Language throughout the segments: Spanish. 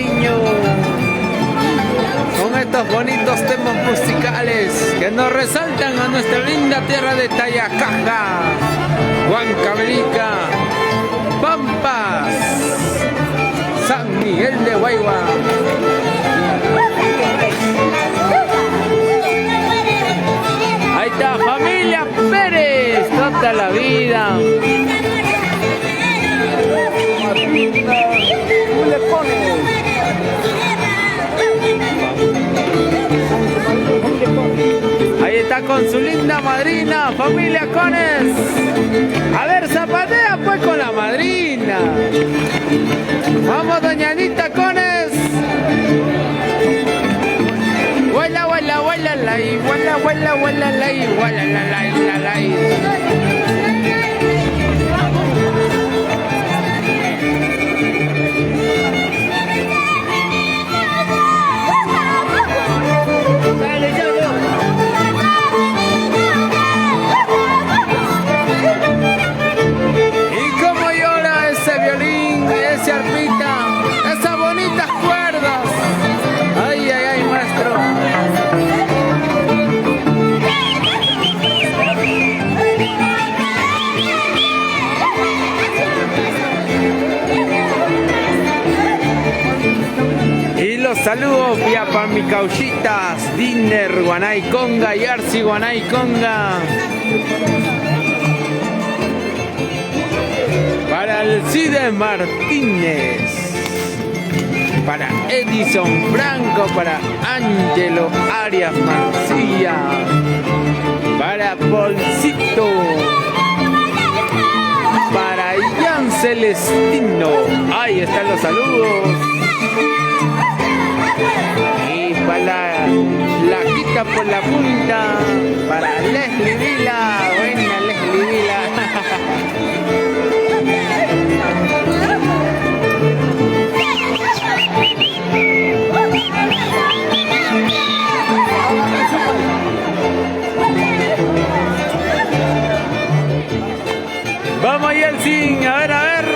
cariño con estos bonitos temas musicales que nos resaltan a nuestra linda tierra de Tayacaja, Huancavelica, Pampas, San Miguel de Guayua. Ahí está, familia Pérez, toda la vida. Ahí está con su linda madrina, familia Cones. A ver, zapatea pues con la madrina. Vamos, doña Anita Cones. Huela, huela, huela, lai, huela, huela, huela, lai, huela, la, la, lai. Y cómo llora ese violín, ese arpita, esas bonitas cuerdas. Ay, ay, ay, maestro. Y los saludos vía para mi cauchitas, Dinner, Guanay Conga y Arci Guanay Conga. Para Alcides Martínez, para Edison Franco, para Ángelo Arias Mancilla, para Bolsito, para Ian Celestino. Ahí están los saludos. Y para la quita por la punta, para Leslie Vila, buena Leslie Vila. Vamos Yeltsin, a ver, a ver.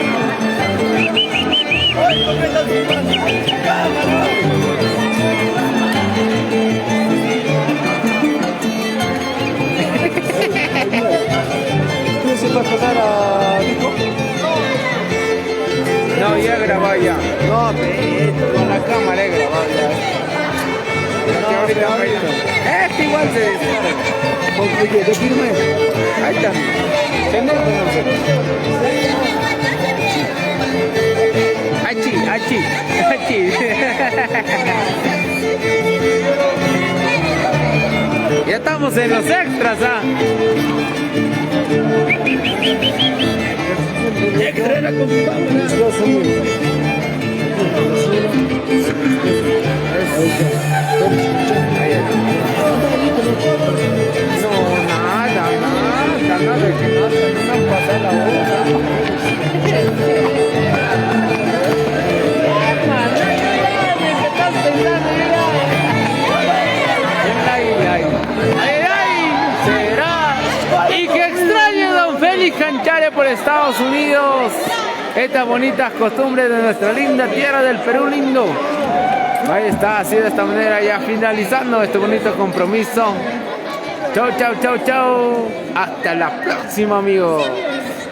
¿Tú se va a pasar a Nico? No, ya grabó ya. No, con la cámara he grabado ya. Que ahorita bailo. Igual se descarga. ¿Por qué? ¿Te firme? Ahí está. ¿Tenés o no sé? Achi, achi, achi. Ya estamos en los extras, ¿ah? Extra era con tu cámara. No, nada, que no pasa la hora. Será. Y que extrañe don Félix Canchare por Estados Unidos. Estas bonitas costumbres de nuestra linda tierra del Perú lindo. Ahí está, así de esta manera ya finalizando este bonito compromiso. Chau, chau, chau, chau. Hasta la próxima, amigos.